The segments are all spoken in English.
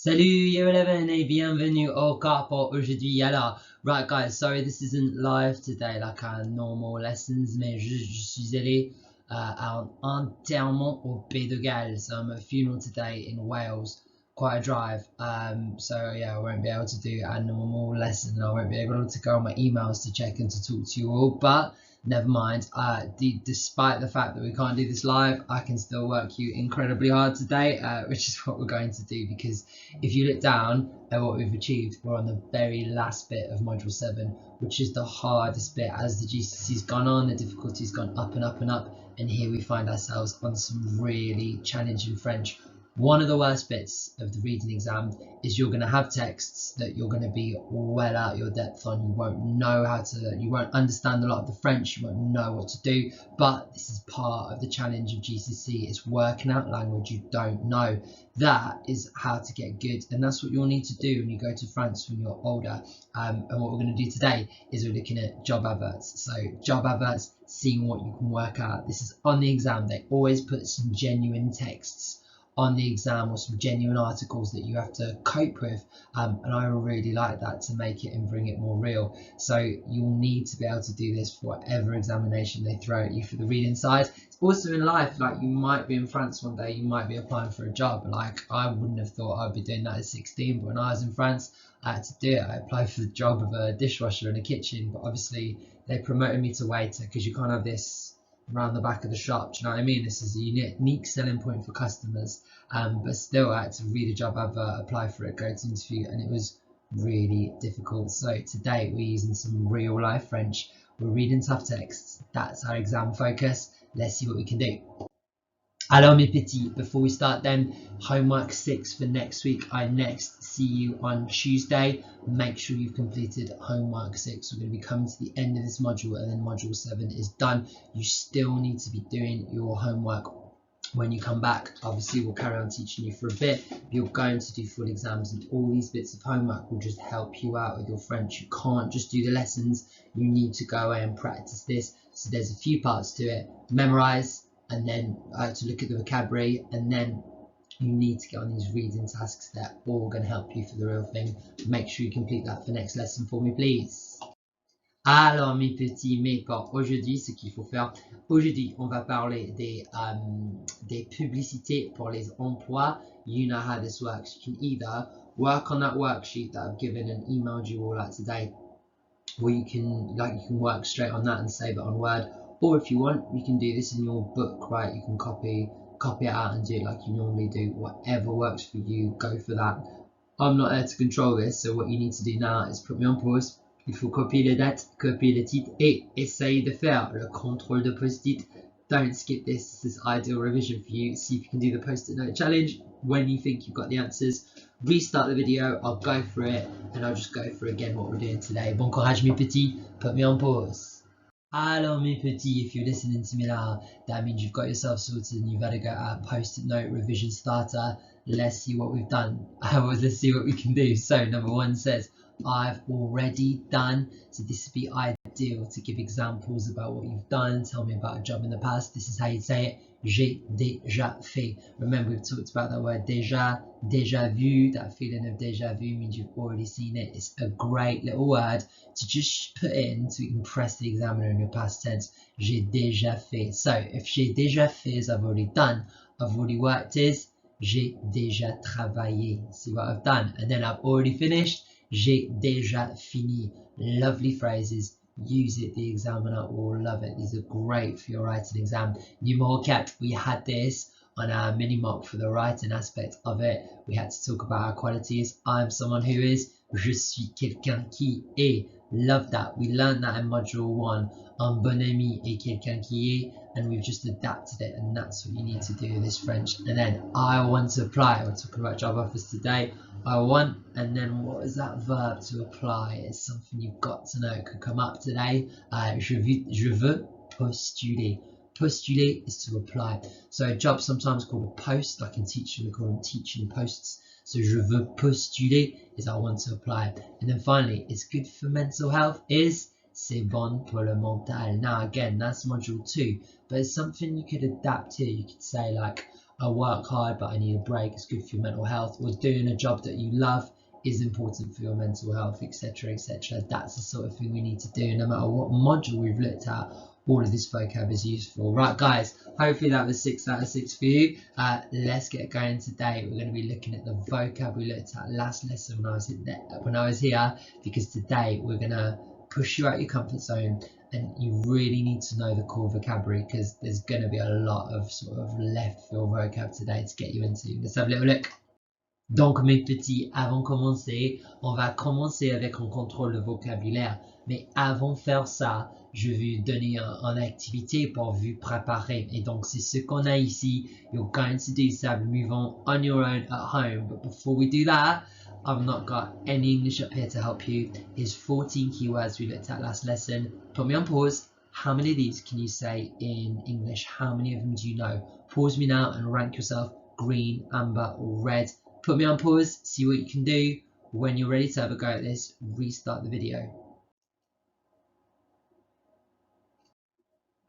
Salut Yo11 et bienvenue au corps aujourd'hui. Alors, right guys, sorry this isn't live today like our normal lessons, mais je suis allé à un enterrement au Pays de Galles. So I'm at a funeral today in Wales, quite a drive. So yeah, I won't be able to do a normal lesson. I won't be able to go on my emails to check and to talk to you all, but never mind. Despite the fact that we can't do this live, I can still work you incredibly hard today, which is what we're going to do, because if you look down at what we've achieved, we're on the very last bit of module 7, which is the hardest bit. As the GCSE's gone on, the difficulty's gone up and up and up, and here we find ourselves on some really challenging French. One of the worst bits of the reading exam is you're going to have texts that you're going to be well out your depth on. You won't know how to, you won't understand a lot of the French, you won't know what to do, but this is part of the challenge of GCSE. It's working out language you don't know. That is how to get good, and that's what you'll need to do when you go to France when you're older. And what we're going to do today is we're looking at job adverts. So job adverts, seeing what you can work out. This is on the exam. They always put some genuine texts on the exam or some genuine articles that you have to cope with, and I really like that to make it and bring it more real. So you'll need to be able to do this for whatever examination they throw at you for the reading side. It's also in life, like you might be in France one day, you might be applying for a job. Like I wouldn't have thought I'd be doing that at 16, but when I was in France I had to do it. I applied for the job of a dishwasher in a kitchen, but obviously they promoted me to waiter because you can't have this around the back of the shop. Do you know what I mean? This is a unique selling point for customers, but still I had to read a job advert, apply for it, go to interview, and it was really difficult. So today we're using some real life French, we're reading tough texts. That's our exam focus. Let's see what we can do. Alors mes petits, before we start then, homework 6 for next week. I next see you on Tuesday. Make sure you've completed homework 6. We're going to be coming to the end of this module, and then module 7 is done. You still need to be doing your homework when you come back. Obviously we'll carry on teaching you for a bit. You're going to do full exams, and all these bits of homework will just help you out with your French. You can't just do the lessons, you need to go away and practice this. So there's a few parts to it. Memorize, and then to look at the vocabulary, and then you need to get on these reading tasks. They're all going to help you for the real thing. Make sure you complete that for next lesson for me, please. Alors mes petits, mes porcs, aujourd'hui ce qu'il faut faire, aujourd'hui on va parler des publicités pour les emplois. You know how this works. You can either work on that worksheet that I've given and emailed you all out today, or you can work straight on that and save it on Word. Or if you want, you can do this in your book, right? You can copy it out and do it like you normally do. Whatever works for you, go for that. I'm not there to control this, so what you need to do now is put me on pause. Il faut copier les dates, copier les titres et essayer de faire le contrôle de post-it. Don't skip this. This is ideal revision for you. See if you can do the post-it note challenge when you think you've got the answers. Restart the video, I'll go through it, and I'll just go through again what we're doing today. Bon courage mes petits, put me on pause. Alors mes petits, if you're listening to me now, that means you've got yourself sorted and you've had to go at post-it note revision starter. Let's see what we've done. Let's see what we can do. So number 1 says, I've already done. So this would be ideal to give examples about what you've done. Tell me about a job in the past. This is how you say it. J'ai déjà fait. Remember, we've talked about that word déjà, déjà vu. That feeling of déjà vu means you've already seen it. It's a great little word to just put in to impress the examiner in your past tense. J'ai déjà fait. So if j'ai déjà fait is I've already done, I've already worked is j'ai déjà travaillé. See what I've done. And then I've already finished. J'ai déjà fini. Lovely phrases. Use it, the examiner will love it. These are great for your writing exam. Numéro 4, we had this on our mini mock for the writing aspect of it. We had to talk about our qualities. I'm someone who is. Je suis quelqu'un qui est. Love that. We learned that in module 1. Un bon ami est quelqu'un qui est, and we've just adapted it, and that's what you need to do with this French. And then I want to apply. We're talking about job offers today. I want, and then what is that verb to apply? It's something you've got to know. It could come up today. Je veux postuler. Postuler is to apply. So a job sometimes called a post, like in teaching, we call them teaching posts. So je veux postuler is I want to apply. And then finally, it's good for mental health is c'est bon pour le mental. Now again, that's module 2, but it's something you could adapt here. You could say like, I work hard, but I need a break. It's good for your mental health. Or doing a job that you love is important for your mental health, etc., etc. That's the sort of thing we need to do, no matter what module we've looked at. All of this vocab is useful. Right, guys, hopefully that was 6 out of 6 for you. Let's get going today. We're going to be looking at the vocab we looked at last lesson when I was here, because today we're going to push you out your comfort zone, and you really need to know the core vocabulary, because there's going to be a lot of sort of left field vocab today to get you into. Let's have a little look. Donc mes petits, avant de commencer, on va commencer avec un contrôle de vocabulaire. Mais avant de faire ça, je vais vous donner une activité pour vous préparer. Et donc c'est ce qu'on a ici. You're going to do some move on your own at home. But before we do that, I've not got any English up here to help you. Here's 14 keywords we looked at last lesson. Put me on pause. How many of these can you say in English? How many of them do you know? Pause me now and rank yourself green, amber or red. Put me on pause, see what you can do. When you're ready to have a go at this, restart the video.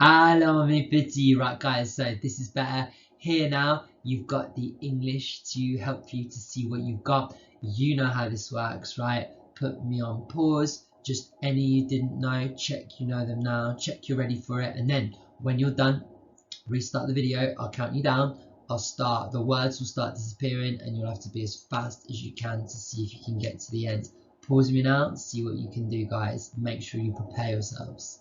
Alors mes petits, right guys, so this is better. Here now, you've got the English to help you to see what you've got. You know how this works, right? Put me on pause. Just any you didn't know, check you know them now, check you're ready for it. And then when you're done, restart the video. I'll count you down. The words will start disappearing, and you'll have to be as fast as you can to see if you can get to the end. Pause me now, see what you can do, guys. Make sure you prepare yourselves.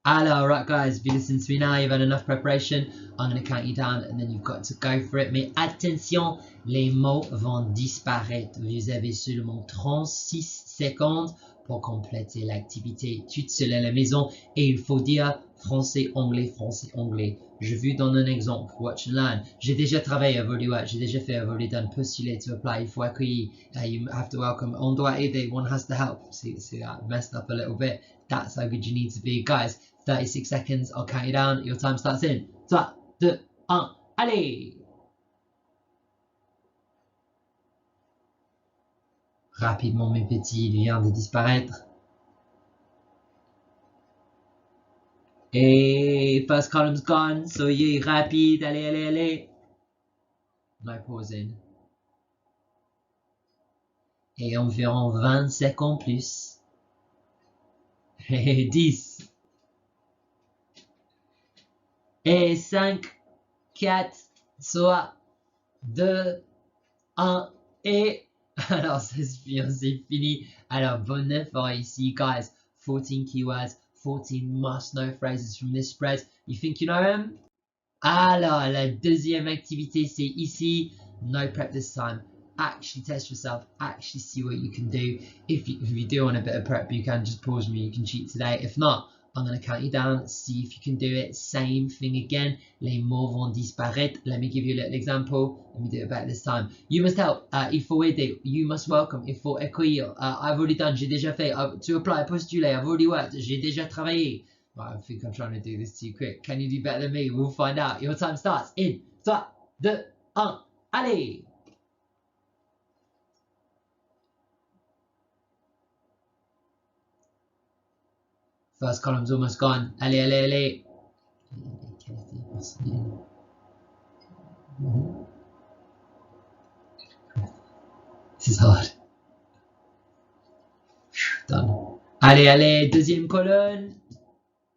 Alors, right guys, if you listen to me now, you've had enough preparation. I'm going to count you down and then you've got to go for it. Mais attention, les mots vont disparaître. Vous avez seulement 36 secondes pour compléter l'activité toute seule à la maison. Et il faut dire français, anglais, français, anglais. Je vous donne un exemple. Watch and learn. J'ai déjà travaillé à Voluwa. J'ai déjà fait à Voludan. Postuler to apply. Il faut accueillir. You have to welcome. On doit aider. One has to help. See that? Messed up a little bit. That's how good you need to be. Guys, 36 seconds. I'll count you down. Your time starts in 3, 2, 1. Allez! Rapidement, mes petits, il vient de disparaître. Et first column's gone. Soyez rapide. Allez, allez, allez. No pausing. Et environ 20 secondes plus. Et 10. Et 5, 4, 3, 2, 1. Et alors, c'est fini. Alors, bon effort ici, guys. 14 keywords, 14 must-know phrases from this spread. You think you know them? Alors, la deuxième activité, c'est ici. No prep this time. Actually test yourself. Actually see what you can do. If you do want a bit of prep, you can just pause me. You can cheat today. If not, I'm going to count you down, see if you can do it. Same thing again. Les mots vont disparaître. Let me give you a little example. Let me do it better this time. You must help. Il faut aider. You must welcome. Il faut accueillir. I've already done. J'ai déjà fait. To apply, postuler. I've already worked. J'ai déjà travaillé. Well, I think I'm trying to do this too quick. Can you do better than me? We'll find out. Your time starts in 3, 2, 1. Allez! First column's almost gone. Allez, allez, allez. This is hard. Done. Allez, allez, deuxième colonne.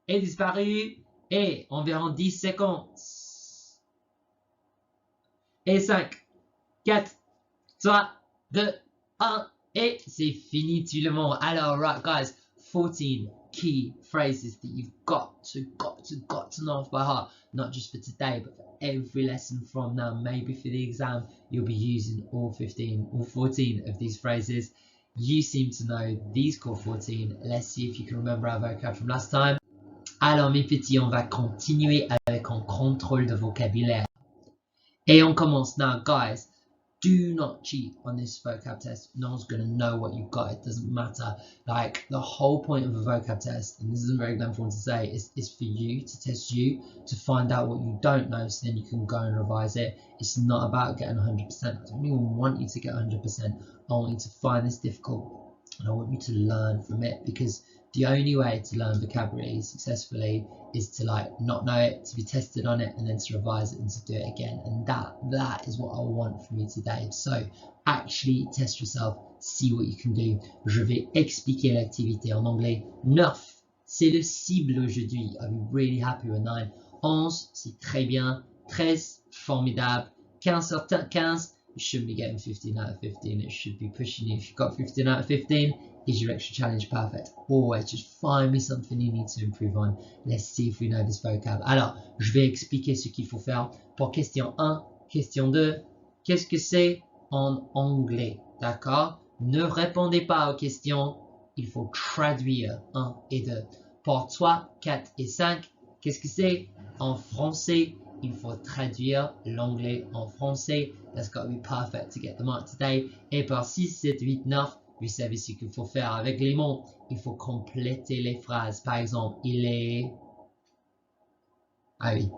Est disparu. Et environ 10 secondes. Et 5, 4, 3, 2, 1. Et c'est fini tout le monde. Alors, right, guys. 14 key phrases that you've got to know off by heart, not just for today, but for every lesson from now. Maybe for the exam, you'll be using all 14 of these phrases. You seem to know these core 14. Let's see if you can remember our vocab from last time. Alors, mes petits, on va continuer avec un contrôle de vocabulaire. Et on commence now, guys. Do not cheat on this vocab test. No one's going to know what you've got. It doesn't matter. Like, the whole point of a vocab test, and this isn't very glamorous to say, is for you, to test you, to find out what you don't know, so then you can go and revise it. It's not about getting 100%. I don't even want you to get 100%. I want you to find this difficult, and I want you to learn from it, because The only way to learn vocabulary successfully is to not know it, to be tested on it, and then to revise it and to do it again. And that is what I want from you today. So actually test yourself, see what you can do. Je vais expliquer l'activité en anglais. 9, c'est le cible aujourd'hui. I'll be really happy with 9. 11, c'est très bien. 13, formidable. 15 sur 15, you shouldn't be getting 15 out of 15. It should be pushing you. If you've got 15 out of 15, is your extra challenge perfect? Always just find me something you need to improve on. Let's see if we know this vocab. Alors, je vais expliquer ce qu'il faut faire pour question 1, question 2. Qu'est-ce que c'est en anglais? D'accord? Ne répondez pas aux questions. Il faut traduire 1 et 2. Pour 3, 4 et 5, qu'est-ce que c'est en français? Il faut traduire l'anglais en français. That's got to be perfect to get the mark today. Et pour 6, 7, 8, 9, vous savez ce qu'il faut faire avec les mots. Il faut compléter les phrases. Par exemple, il est... Ah oui.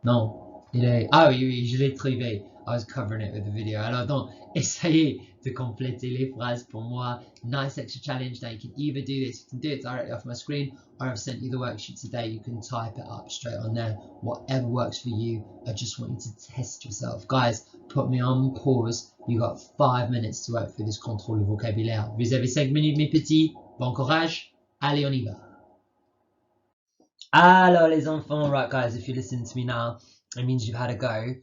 Non. Il est... Ah oui, oui, je l'ai trouvé. I was covering it with the video. Alors donc, essayez de compléter les phrases pour moi. Nice extra challenge. Now you can either do this, you can do it directly off my screen, or I've sent you the worksheet today. You can type it up straight on there. Whatever works for you. I just want you to test yourself. Guys, put me on pause. You got 5 minutes to work through this contrôle de vocabulaire. Vous avez 5 minutes, mes petits. Bon courage. Allez, on y va. Alors, les enfants. Right, guys, if you're listening to me now, it means you've had a go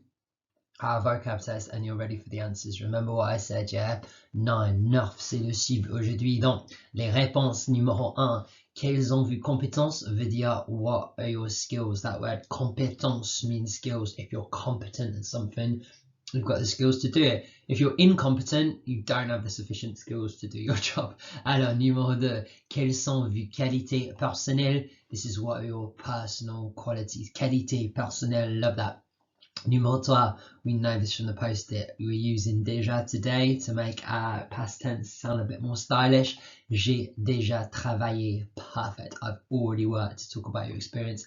our vocab test and you're ready for the answers. Remember what I said, yeah? 9, c'est le cible aujourd'hui. Donc, les réponses numéro 1. Quelles ont vos compétences veut dire what are your skills? That word compétence means skills. If you're competent at something, you've got the skills to do it. If you're incompetent, you don't have the sufficient skills to do your job. Alors, numéro 2. Quelles sont vos qualités personnelles? This is what are your personal qualities. Qualité personnelle, love that. Numéro 3, we know this from the post-it. We're using déjà today to make our past tense sound a bit more stylish. J'ai déjà travaillé. Perfect. I've already worked to talk about your experience.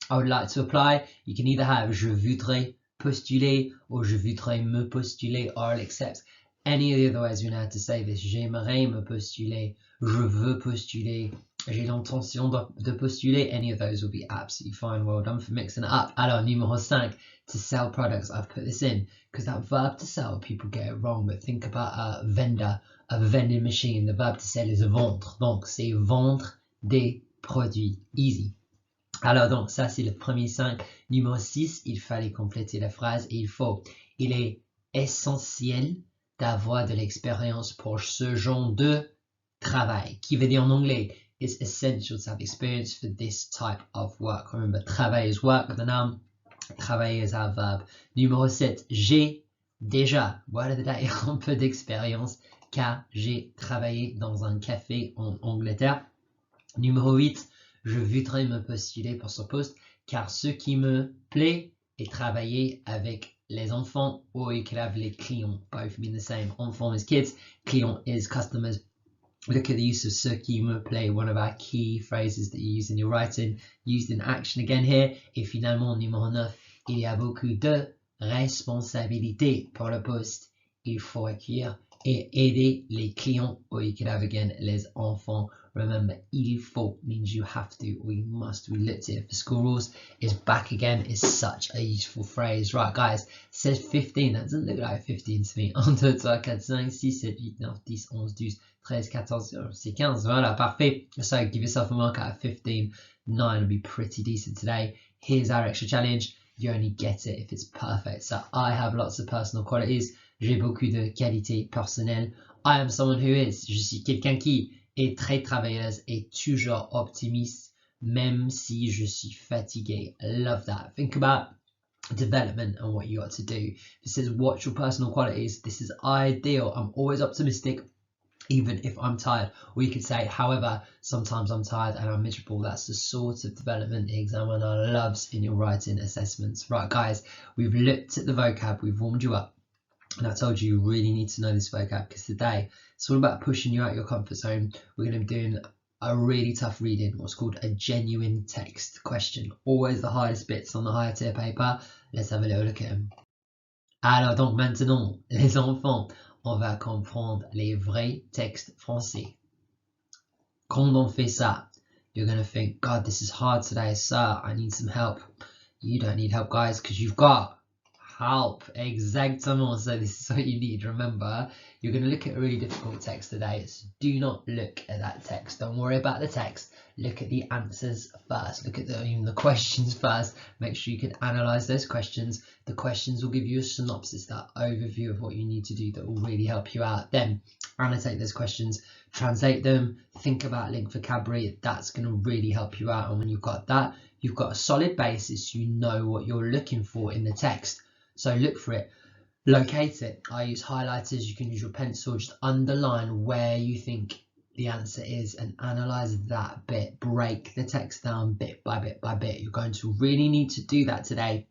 I would like to apply. You can either have je voudrais postuler or je voudrais me postuler, or I'll accept any of the other ways we know how to say this. J'aimerais me postuler. Je veux postuler. J'ai l'intention de postuler. Any of those will be absolutely fine. Well done for mixing it up. Alors, numéro 5, to sell products. I've put this in because that verb to sell, people get it wrong. But think about a vendor, a vending machine. The verb to sell is vendre. Donc, c'est vendre des produits. Easy. Alors, donc, ça, c'est le premier 5. Numéro 6, il fallait compléter la phrase. Et il est essentiel d'avoir de l'expérience pour ce genre de travail. Qui veut dire en anglais, it's essential to have experience for this type of work. Remember, travail is work, the noun. Travailler is our verb. Numéro 7, j'ai déjà, voilà un peu d'expérience, car j'ai travaillé dans un café en Angleterre. Numéro 8, je voudrais me postuler pour ce poste, car ce qui me plaît est travailler avec les enfants, or you could have les clients, both mean the same. Enfants is kids, client is customers. Look at the use of ce qui me plaît, one of our key phrases that you use in your writing, used in action again here. Et finalement, numéro 9, il y a beaucoup de responsabilités pour le poste. Il faut accueillir et aider les clients, or you could have again les enfants. Remember, il faut means you have to, or you must. We looked at it for school rules. Is back again is such a useful phrase. Right, guys, says 15. That doesn't look like 15 to me. 1, 2, 3, 4, 5, 6, 7, 8, 9, 10, 11, 12, 13, 14, c'est 15. Voilà, parfait. So give yourself a mark out of 15. 9 will be pretty decent today. Here's our extra challenge. You only get it if it's perfect. So I have lots of personal qualities. J'ai beaucoup de qualités personnelles. I am someone who is. Je suis quelqu'un qui est très travailleuse et toujours optimiste, même si je suis fatigué. Love that. Think about development and what you got to do. It says, watch your personal qualities. This is ideal. I'm always optimistic, even if I'm tired. Or you could say, however, sometimes I'm tired and I'm miserable. That's the sort of development the examiner loves in your writing assessments. Right, guys, we've looked at the vocab, we've warmed you up. And I told you really need to know this vocab, because today it's all about pushing you out your comfort zone. We're going to be doing a really tough reading, what's called a genuine text question. Always the hardest bits on the higher tier paper. Let's have a little look at them. Alors donc maintenant, les enfants, on va comprendre les vrais textes français. Quand on fait ça, You're going to think, God, this is hard today, sir. I need some help. You don't need help, guys, because you've got help. Exactement. So this is what you need. Remember, you're going to look at a really difficult text today. So do not look at that text. Don't worry about the text. Look at the answers first. Look at even the questions first. Make sure you can analyze those questions. The questions will give you a synopsis, that overview of what you need to do that will really help you out. Then annotate those questions, translate them, think about linked vocabulary. That's going to really help you out. And when you've got that, you've got a solid basis. You know what you're looking for in the text. So look for it, locate it. I use highlighters. You can use your pencil. Just underline where you think the answer is and analyze that bit. Break the text down bit by bit by bit. You're going to really need to do that today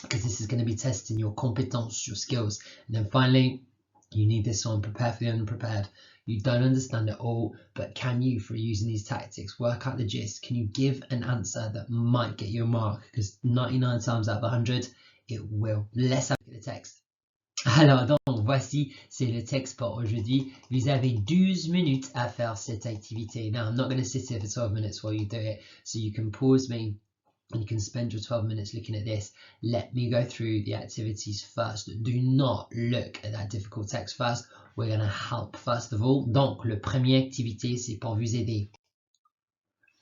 because this is going to be testing your competence, your skills. And then finally, you need this one, prepare for the unprepared. You don't understand it all, but can you, for using these tactics, work out the gist? Can you give an answer that might get you a mark? Because 99 times out of 100, it will. Let's have a look at the text. Alors donc, voici, c'est le texte pour aujourd'hui. Vous avez 12 minutes à faire cette activité. Now, I'm not going to sit here for 12 minutes while you do it, so you can pause me and you can spend your 12 minutes looking at this. Let me go through the activities first. Do not look at that difficult text first. We're going to help first of all. Donc, le premier activité, c'est pour vous aider.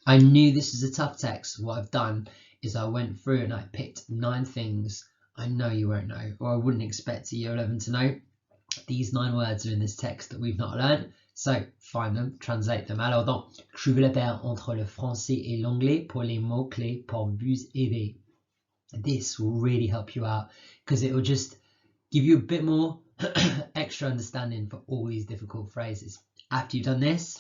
I knew this was a tough text. What I've done is I went through and I picked 9 things I know you won't know, or I wouldn't expect a year 11 to know. These 9 words are in this text that we've not learned. So find them, translate them. Alors donc, je vais le faire entre le français et l'anglais pour les mots-clés pour vous aider. This will really help you out because it will just give you a bit more extra understanding for all these difficult phrases. After you've done this,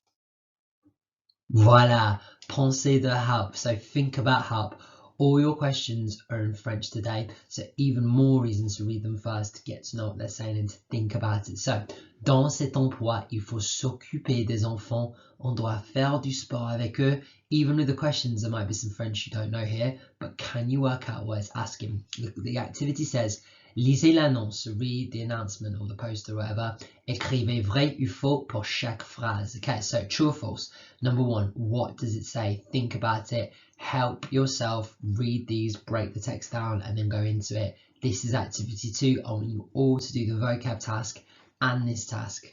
voila, pensez de help. So think about help. All your questions are in French today, so even more reasons to read them first, to get to know what they're saying and to think about it. So, dans cet emploi, il faut s'occuper des enfants. On doit faire du sport avec eux. Even with the questions, there might be some French you don't know here, but can you work out what it's asking? The activity says, lisez l'annonce, read the announcement or the poster or whatever. Écrivez vrai ou faux pour chaque phrase. Okay, so true or false. Number 1, what does it say? Think about it. Help yourself, read these, break the text down, and then go into it. This is activity 2. I want you all to do the vocab task and this task.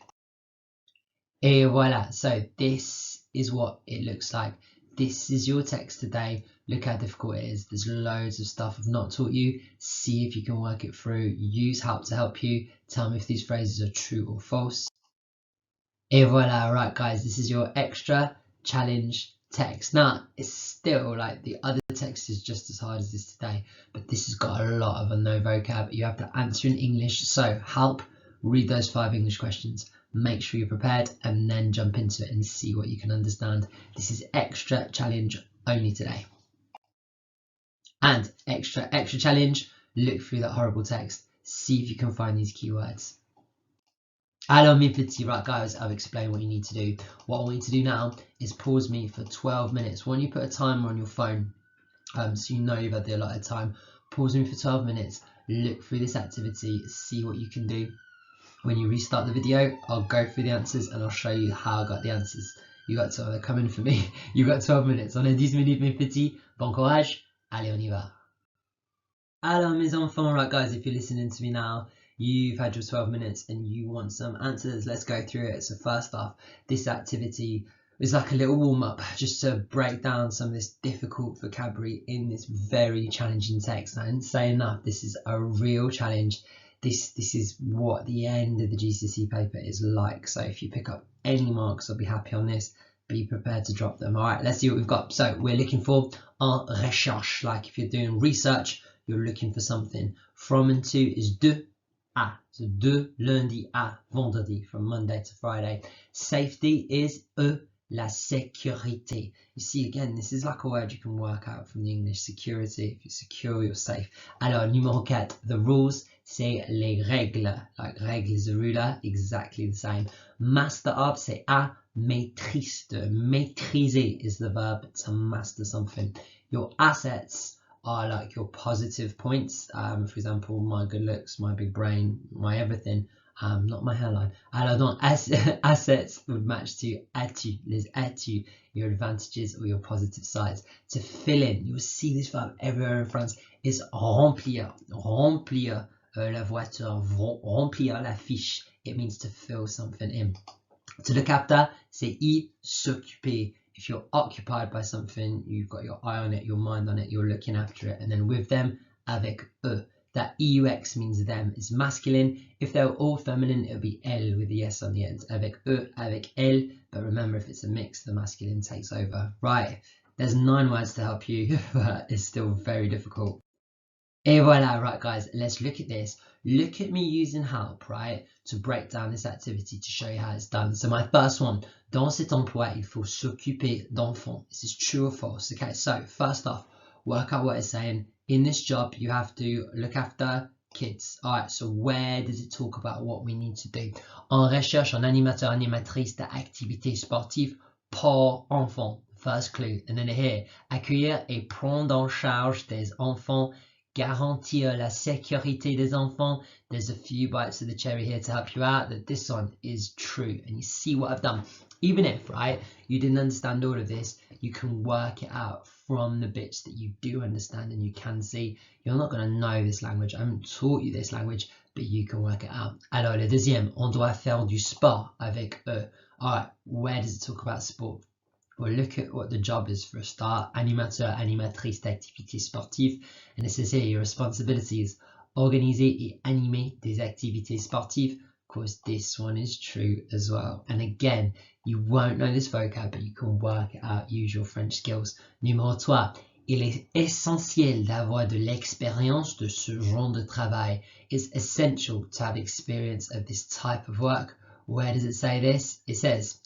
Et voilà. So this is what it looks like. This is your text today. Look how difficult it is. There's loads of stuff I've not taught you. See if you can work it through. Use help to help you. Tell me if these phrases are true or false. Et voilà. Right, guys, this is your extra challenge text. Now, it's still like the other text is just as hard as this today, but this has got a lot of unknown vocab. You have to answer in English, so help, read those 5 English questions, make sure you're prepared, and then jump into it and see what you can understand. This is extra challenge only today. And extra challenge, look through that horrible text, see if you can find these keywords. Alors mes petits, right guys, I've explained what you need to do. What I want you to do now is pause me for 12 minutes. When you put a timer on your phone, so you know you've had the allotted time, pause me for 12 minutes, look through this activity, see what you can do. When you restart the video, I'll go through the answers and I'll show you how I got the answers. You got to, they're coming for me. You've got 12 minutes. On a 10 minutes mes petits. Bon courage. Allez, on y va. Alors mes enfants, right guys, if you're listening to me now, you've had your 12 minutes and you want some answers. Let's go through it. So first off, this activity is like a little warm-up just to break down some of this difficult vocabulary in this very challenging text. I didn't say enough. This is a real challenge. This is what the end of the GCSE paper is like. So if you pick up any marks, I'll be happy on this. Be prepared to drop them. All right, let's see what we've got. So we're looking for en recherche. Like if you're doing research, you're looking for something. From and to is de à. So de lundi à vendredi, from Monday to Friday. Safety is la sécurité. You see, again, this is like a word you can work out from the English. Security, if you're secure, you're safe. Alors, numéro 4, the rules, c'est les règles. Like règle is a ruler, exactly the same. Master of, c'est à maîtrise de. Maîtriser is the verb to master something. Your assets are like your positive points. For example, my good looks, my big brain, my everything. not my hairline. Alors donc, assets would match to as-tu, les as-tu, your advantages or your positive sides. To fill in, you'll see this verb everywhere in France, is remplir, remplir la voiture, remplir la fiche. It means to fill something in. To look after, c'est y s'occuper. If you're occupied by something, you've got your eye on it, your mind on it, you're looking after it. And then with them, avec eux. That EUX means them is masculine. If they're all feminine, it'll be elle with the S on the end. Avec eux, avec elle. But remember, if it's a mix, the masculine takes over. Right, there's 9 words to help you, but it's still very difficult. Et voilà, right guys, let's look at this. Look at me using help, right, to break down this activity to show you how it's done. So my first one, dans cet emploi, il faut s'occuper d'enfants. This is true or false? Okay, so first off, work out what it's saying. In this job, you have to look after kids. All right, so where does it talk about what we need to do? En recherche, en animateur, animatrice d'activités sportives pour enfants. First clue. And then here, accueillir et prendre en charge des enfants, garantir la sécurité des enfants. There's a few bites of the cherry here to help you out that this one is true. And you see what I've done. Even if, right, you didn't understand all of this, you can work it out from the bits that you do understand and you can see. You're not going to know this language. I haven't taught you this language, but you can work it out. Alors, le deuxième, on doit faire du sport avec eux. All right, where does it talk about sport? Well, look at what the job is for a start. Animateur, animatrice d'activités sportives. And it says here, your responsibility is organiser et animer des activités sportives. Of course, this one is true as well. And again, you won't know this vocab, but you can work it out, use your French skills. Numéro 3. Il est essentiel d'avoir de l'expérience de ce genre de travail. It's essential to have experience of this type of work. Where does it say this? It says,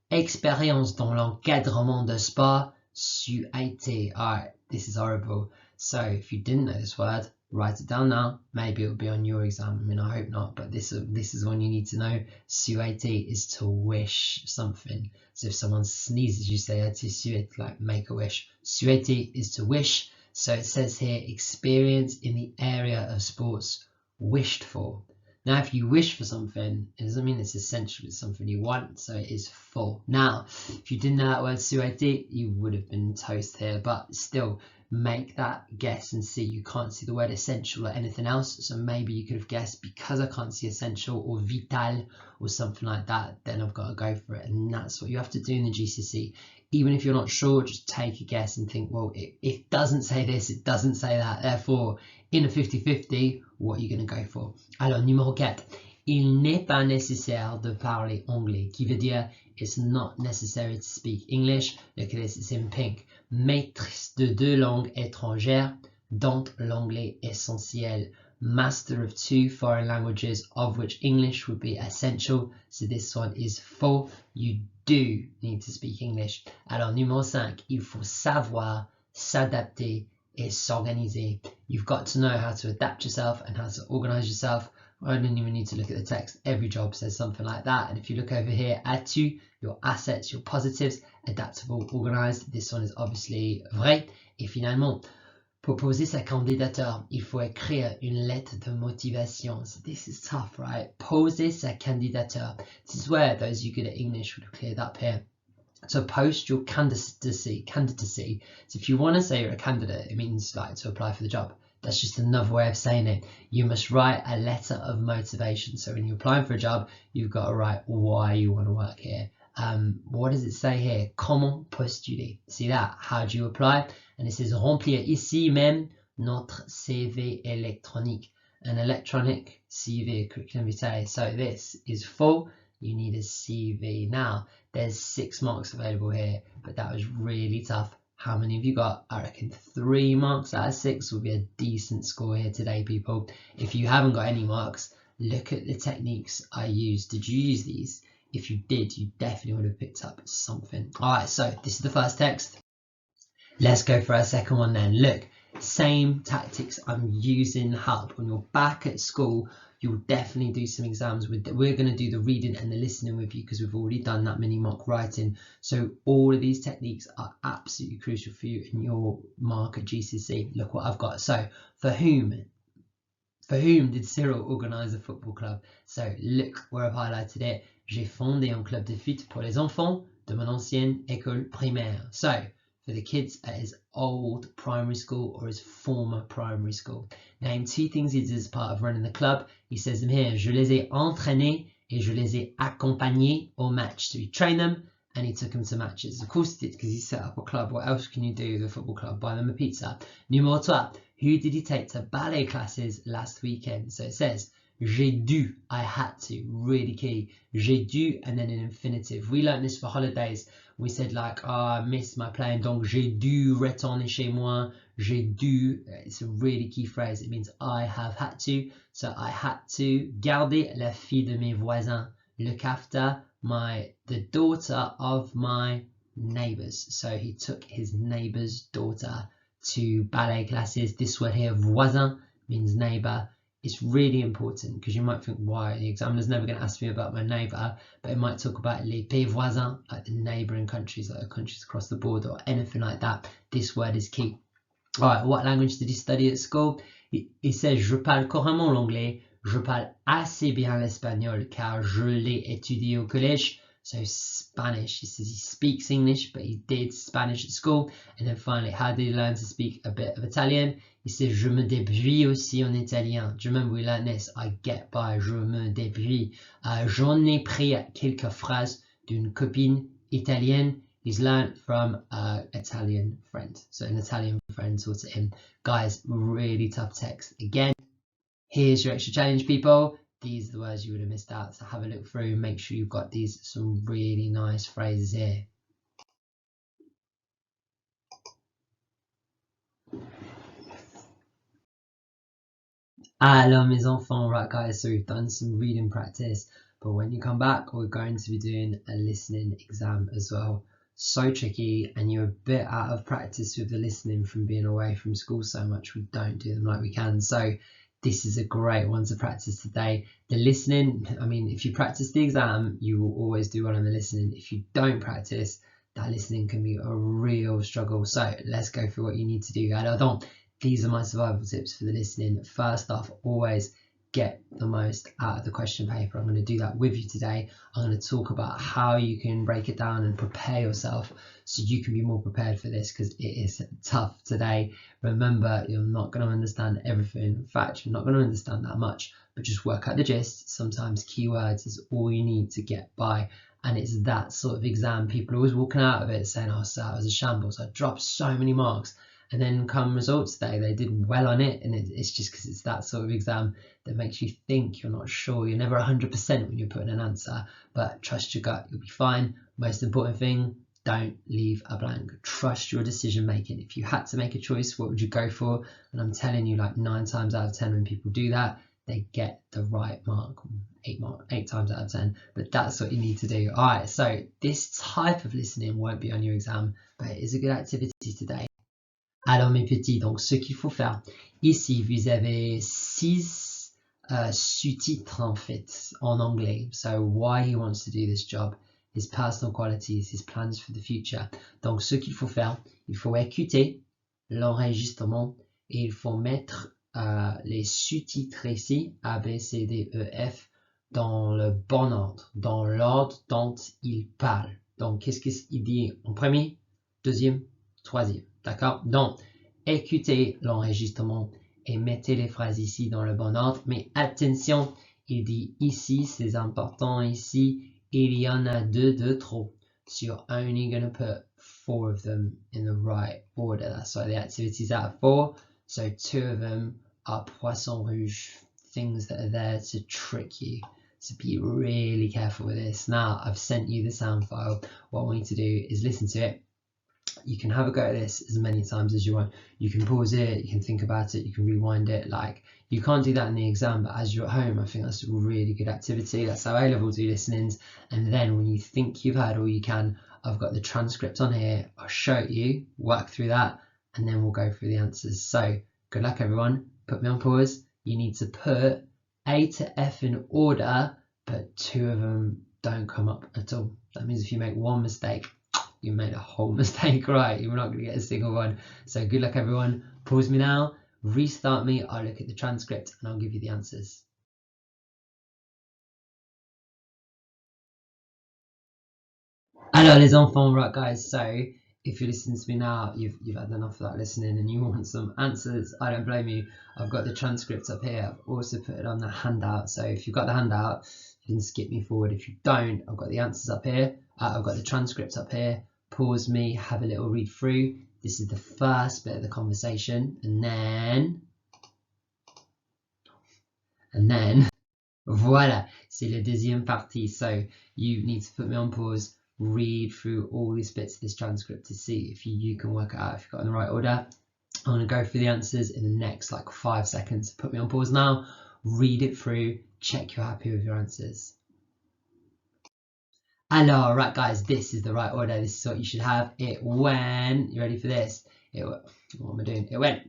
expérience dans l'encadrement de sport, SUIT. Alright, this is horrible. So if you didn't know this word, write it down now. Maybe it'll be on your exam. I mean, I hope not, but this is one you need to know. SUIT is to wish something. So if someone sneezes, you say tu souhaites, like make a wish. SUIT is to wish. So it says here, experience in the area of sports wished for. Now, if you wish for something, it doesn't mean it's essential. It's something you want, so it is full. Now, if you didn't know that word souhaiter, you would have been toast here, but still make that guess and see. You can't see the word essential or anything else, so maybe you could have guessed because I can't see essential or vital or something like that, then I've got to go for it. And that's what you have to do in the GCSE. Even if you're not sure, just take a guess and think, well, it doesn't say this, it doesn't say that, therefore, in a 50-50, what are you going to go for? Alors, numéro 4. Il n'est pas nécessaire de parler anglais, qui veut dire it's not necessary to speak English. Look at this, it's in pink. Maîtrise de 2 langues étrangères, dont l'anglais essentiel. Master of 2 foreign languages, of which English would be essential. So this one is full. You do need to speak English. Alors, numéro 5. Il faut savoir s'adapter et s'organiser. You've got to know how to adapt yourself and how to organize yourself. I don't even need to look at the text. Every job says something like that. And if you look over here, as-tu, your assets, your positives, adaptable, organized. This one is obviously vrai. Et finalement, pour poser sa candidature, il faut écrire une lettre de motivation. So this is tough, right? Poser sa candidature. This is where those of you good at English would have cleared up here. To post your candidacy. So if you want to say you're a candidate, it means like to apply for the job. That's just another way of saying it. You must write a letter of motivation. So when you're applying for a job, you've got to write why you want to work here. What does it say here? Comment postuler? See that? How do you apply? And it says remplir ici même notre CV électronique. An electronic CV, curriculum vitae. So this is full. You need a CV. Now, there's 6 marks available here, but that was really tough. How many have you got? I reckon 3 marks out of 6 will be a decent score here today, people. If you haven't got any marks, look at the techniques I used. Did you use these? If you did, you definitely would have picked up something. All right, so this is the first text. Let's go for our second one then. Look, same tactics I'm using help. When you're back at school, you'll definitely do some exams with we're going to do the reading and the listening with you because we've already done that mini mock writing. So all of these techniques are absolutely crucial for you in your mark at GCSE. Look what I've got. So for whom, For whom did Cyril organize a football club? So look where I've highlighted it. J'ai fondé un club de foot pour les enfants de mon ancienne école primaire. So for the kids at his old primary school or his former primary school. Name two things he did as part of running the club. He says them here. Je les ai entraînés et je les ai accompagnés au match. So he trained them and he took them to matches. Of course he did, because he set up a club. What else can you do with a football club? Buy them a pizza. Numéro 2. Who did he take to ballet classes last weekend? So it says, j'ai dû, I had to, really key. J'ai dû, and then an infinitive. We learned this for holidays. We said like, oh, I missed my plane, donc j'ai dû retourner chez moi. J'ai dû, it's a really key phrase. It means I have had to. So I had to garder la fille de mes voisins. Look after the daughter of my neighbors. So he took his neighbor's daughter to ballet classes. This word here, voisin, means neighbor. It's really important because you might think, why? The examiner's never going to ask me about my neighbor, but it might talk about les pays voisins, like the neighboring countries, like countries across the border or anything like that. This word is key. All right, what language did he study at school? He says, je parle couramment l'anglais, je parle assez bien l'espagnol car je l'ai étudié au collège. So Spanish, he says he speaks English, but he did Spanish at school. And then finally, how did he learn to speak a bit of Italian? He says, je me débrouille aussi en italien. Do you remember we learned this? I get by, je me débrouille. J'en ai pris quelques phrases d'une copine italienne. He's learned from an Italian friend. So an Italian friend taught it him. Guys, really tough text. Again, here's your extra challenge, people. These are the words you would have missed out. So have a look through, make sure you've got some really nice phrases here. Alors mes enfants, right guys, so we've done some reading practice, but when you come back, we're going to be doing a listening exam as well. So tricky, and you're a bit out of practice with the listening from being away from school so much. We don't do them like we can. So this is a great one to practice today. The listening, I mean, if you practice the exam, you will always do well on the listening. If you don't practice, that listening can be a real struggle. So let's go through what you need to do. Alors donc, these are my survival tips for the listening. First off, always get the most out of the question paper. I'm going to do that with you today. I'm going to talk about how you can break it down and prepare yourself so you can be more prepared for this, because it is tough today. Remember, you're not going to understand everything. In fact, you're not going to understand that much, but just work out the gist. Sometimes keywords is all you need to get by. And it's that sort of exam. People are always walking out of it saying, oh, so I was a shambles. I dropped so many marks. And then come results day, they did well on it. And it's just because it's that sort of exam that makes you think you're not sure. You're never 100% when you're putting an answer, but trust your gut, you'll be fine. Most important thing, don't leave a blank. Trust your decision making. If you had to make a choice, what would you go for? And I'm telling you, like 9 times out of 10, when people do that, they get the right mark. 8 times out of 10, but that's what you need to do. All right, so this type of listening won't be on your exam, but it is a good activity today. Alors mes petits, donc ce qu'il faut faire, ici vous avez 6 sous-titres en fait en anglais. So why he wants to do this job, his personal qualities, his plans for the future. Donc ce qu'il faut faire, il faut écouter l'enregistrement et il faut mettre les sous-titres ici, A, B, C, D, E, F, dans le bon ordre, dans l'ordre dont il parle. Donc qu'est-ce qu'il dit en premier, deuxième, troisième? D'accord? Donc, écoutez l'enregistrement et mettez les phrases ici dans le bon ordre. Mais attention, il dit ici, c'est important ici, il y en a 2 de trop. So you're only going to put 4 of them in the right order. That's why the activity's out of 4. So 2 of them are poisson rouge, things that are there to trick you. So be really careful with this. Now, I've sent you the sound file. What I want you to do is listen to it. You can have a go at this as many times as you want. You can pause it, you can think about it, you can rewind it. Like, you can't do that in the exam, but as you're at home, I think that's a really good activity. That's how A-level do listenings. And then when you think you've heard all you can, I've got the transcript on here. I'll show it you, work through that, and then we'll go through the answers. So good luck, everyone. Put me on pause. You need to put A to F in order, but 2 of them don't come up at all. That means if you make 1 mistake, you made a whole mistake, right? You're not going to get a single one. So good luck, everyone. Pause me now. restart me, I'll look at the transcript and I'll give you the answers. Alors les enfants, right guys, so if you're listening to me now, you've had enough of that listening and you want some answers, I don't blame you. I've got the transcript up here. I've also put it on the handout. So if you've got the handout, you can skip me forward. If you don't, I've got the answers up here. I've got the transcript up here. Pause me, have a little read through. This is the first bit of the conversation. And then, voilà, c'est la deuxième partie. So you need to put me on pause, read through all these bits of this transcript to see if you can work it out if you've got it in the right order. I'm going to go through the answers in the next like 5 seconds. Put me on pause now, read it through, check you're happy with your answers. Alors, right guys, this is the right order. This is what you should have. It went, you ready for this? What am I doing? It went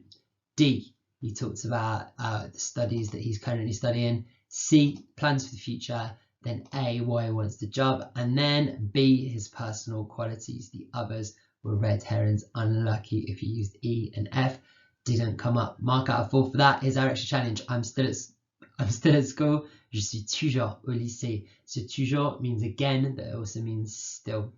D. He talks about the studies that he's currently studying. C, plans for the future. Then A, why he wants the job. And then B, his personal qualities. The others were red herrings. Unlucky if you used E and F. Didn't come up. Mark out of 4 for that. Here's our extra challenge. I'm still at school. Je suis toujours au lycée. So toujours means again, but it also means still.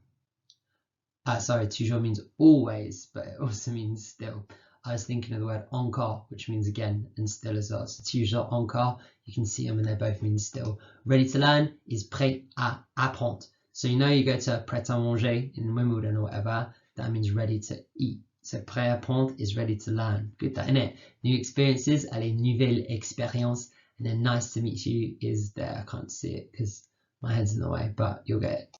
Sorry, toujours means always, but it also means still. I was thinking of the word encore, which means again, and still as well. So toujours, encore, you can see them and they both mean still. Ready to learn is prêt à apprendre. So you know you go to prêt à manger in Wimbledon or whatever, that means ready to eat. So prêt à apprendre is ready to learn. Good, that, innit? New experiences, allez, nouvelle expérience. And then nice to meet you is there. I can't see it because my head's in the way, but you'll get it.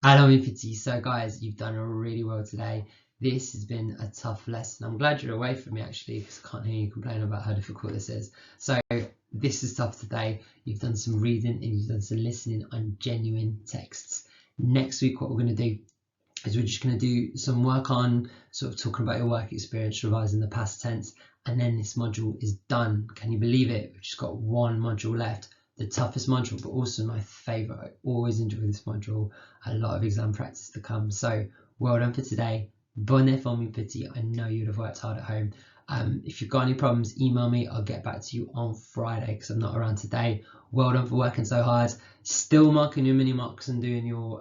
Alors mes petits, so guys, you've done really well today. This has been a tough lesson. I'm glad you're away from me actually, because I can't hear you complain about how difficult this is. So this is tough today. You've done some reading and you've done some listening on genuine texts. Next week, what we're going to do is we're just going to do some work on sort of talking about your work experience, revising the past tense, and then this module is done. Can you believe it? We've just got one module left. The toughest module, but also my favorite. I always enjoy this module. A lot of exam practice to come. So well done for today. Bonne effort, mes petits. I know you'd have worked hard at home. If you've got any problems, email me. I'll get back to you on Friday because I'm not around today. Well done for working so hard. Still marking your mini marks and doing your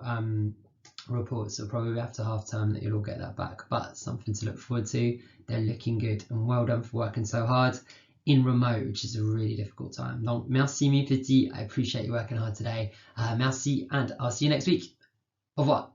reports. So probably after half term that you'll all get that back. But something to look forward to. They're looking good. And well done for working so hard in remote, which is a really difficult time. Donc, merci mes petits. I appreciate you working hard today. Merci, and I'll see you next week. Au revoir.